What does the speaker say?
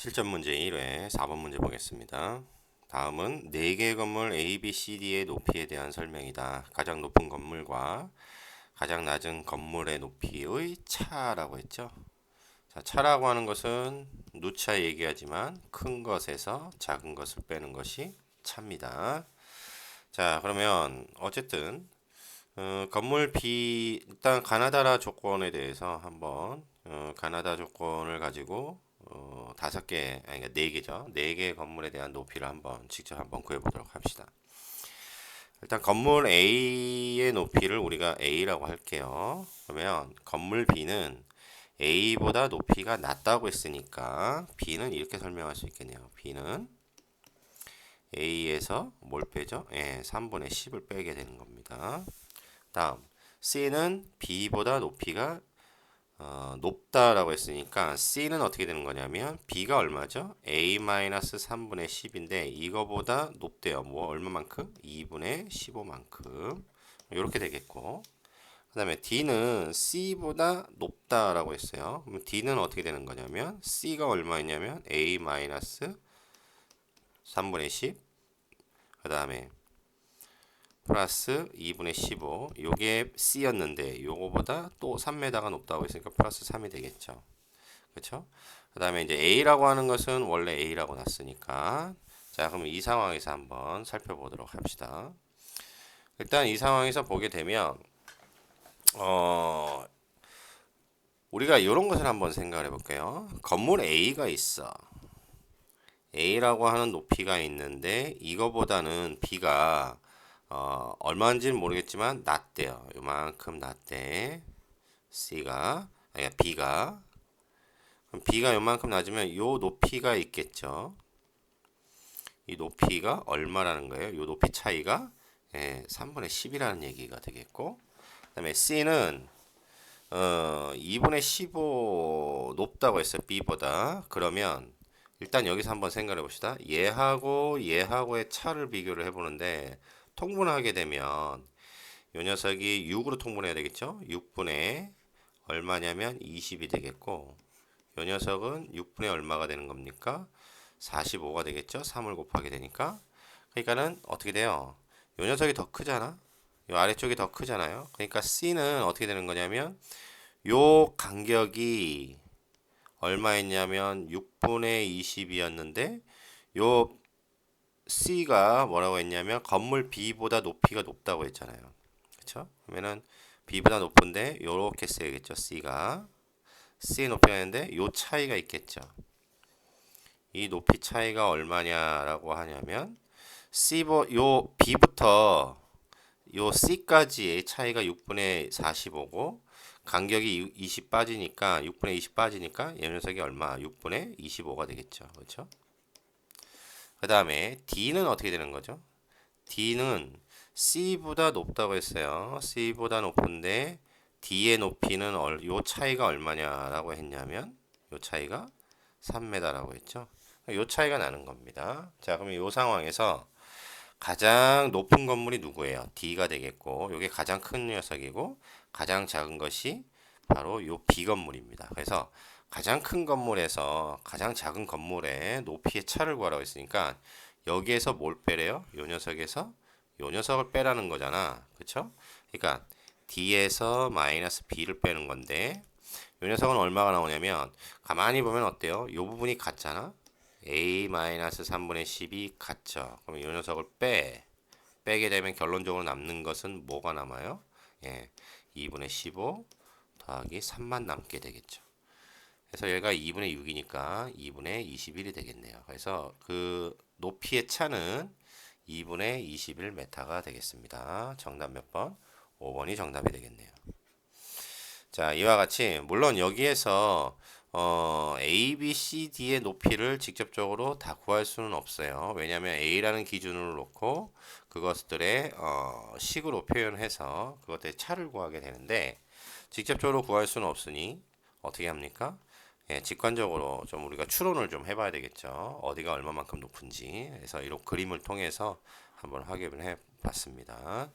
실전 문제 1회 4번 문제 보겠습니다. 다음은 4개의 건물 A, B, C, D의 높이에 대한 설명이다. 가장 높은 건물과 가장 낮은 건물의 높이의 차라고 했죠. 자, 차라고 하는 것은 누차 얘기하지만 큰 것에서 작은 것을 빼는 것이 차입니다. 자, 그러면 어쨌든 건물 B 일단 가나다라 조건에 대해서 한번 가나다 조건을 가지고 5개 아니 그러니까 4개죠. 4개의 건물에 대한 높이를 한번 직접 한번 구해 보도록 합시다. 일단 건물 A의 높이를 우리가 A라고 할게요. 그러면 건물 B는 A보다 높이가 낮다고 했으니까 B는 이렇게 설명할 수 있겠네요. B는 A에서 뭘 빼죠? 3분의 10을 빼게 되는 겁니다. 다음 C는 B보다 높이가 높다라고 했으니까 C는 어떻게 되는 거냐면 B가 얼마죠? A-3분의 10인데 이거보다 높대요. 뭐 얼마만큼? 2분의 15만큼. 이렇게 되겠고 그 다음에 D는 C보다 높다라고 했어요. 그럼 D는 어떻게 되는 거냐면 C가 얼마였냐면 A-3분의 10 그 다음에 플러스 2분의 15 요게 C였는데 요거보다 또 3m가 높다고 했으니까 플러스 3이 되겠죠. 그렇죠? 그 다음에 이제 A라고 하는 것은 원래 A라고 놨으니까 자 그럼 이 상황에서 한번 살펴보도록 합시다. 일단 이 상황에서 보게 되면 우리가 이런 것을 한번 생각해 볼게요. 건물 A가 있어. A라고 하는 높이가 있는데 이거보다는 B가 얼마인지는 모르겠지만 낮대요. 요만큼 낮대. C가 아니 B가 그럼 B가 요만큼 낮으면 요 높이가 있겠죠. 이 높이가 얼마라는 거예요? 요 높이 차이가 3분의 10이라는 얘기가 되겠고 그다음에 C는 2분의 15 높다고 했어요. B보다. 그러면 일단 여기서 한번 생각해 봅시다. 얘하고 얘하고의 차를 비교를 해보는데 통분하게 되면 요 녀석이 6으로 통분해야 되겠죠? 6분의 얼마냐면 20이 되겠고 요 녀석은 6분의 얼마가 되는 겁니까? 45가 되겠죠? 3을 곱하게 되니까 그러니까는 어떻게 돼요? 요 녀석이 더 크잖아? 요 아래쪽이 더 크잖아요? 그러니까 C는 어떻게 되는 거냐면 요 간격이 얼마였냐면 6분의 20이었는데 요 C가 뭐라고 했냐면 건물 B보다 높이가 높다고 했잖아요. 그쵸? 그러면은 B보다 높은데 요렇게 써야겠죠. C가 C의 높이가 있는데 요 차이가 있겠죠. 이 높이 차이가 얼마냐라고 하냐면 요 B부터 요 C까지의 차이가 6분의 45고 간격이 20 빠지니까 6분의 20 빠지니까 이 녀석이 얼마? 6분의 25가 되겠죠. 그렇죠? 그 다음에 D는 어떻게 되는 거죠? D는 C보다 높다고 했어요. C보다 높은데 D의 높이는 요 차이가 얼마냐라고 했냐면 요 차이가 3m라고 했죠. 요 차이가 나는 겁니다. 자, 그러면 요 상황에서 가장 높은 건물이 누구예요? D가 되겠고, 요게 가장 큰 녀석이고, 가장 작은 것이 바로 요 B 건물입니다. 그래서 가장 큰 건물에서 가장 작은 건물의 높이의 차를 구하라고 했으니까 여기에서 뭘 빼래요? 요 녀석에서 요 녀석을 빼라는 거잖아. 그쵸? 그러니까 D에서 마이너스 B를 빼는 건데 요 녀석은 얼마가 나오냐면 가만히 보면 어때요? 요 부분이 같잖아. A-3분의 10이 같죠. 그럼 이 녀석을 빼게 되면 결론적으로 남는 것은 뭐가 남아요? 2분의 15 더하기 3만 남게 되겠죠. 그래서 얘가 2분의 6이니까 2분의 21이 되겠네요. 그래서 그 높이의 차는 2분의 21m가 되겠습니다. 정답 몇 번? 5번이 정답이 되겠네요. 자, 이와 같이 물론 여기에서 A, B, C, D의 높이를 직접적으로 다 구할 수는 없어요. 왜냐하면 A라는 기준으로 놓고 그것들의 식으로 표현해서 그것들의 차를 구하게 되는데 직접적으로 구할 수는 없으니 어떻게 합니까? 직관적으로 좀 우리가 추론을 좀 해봐야 되겠죠. 어디가 얼마만큼 높은지. 그래서 이런 그림을 통해서 한번 확인을 해 봤습니다.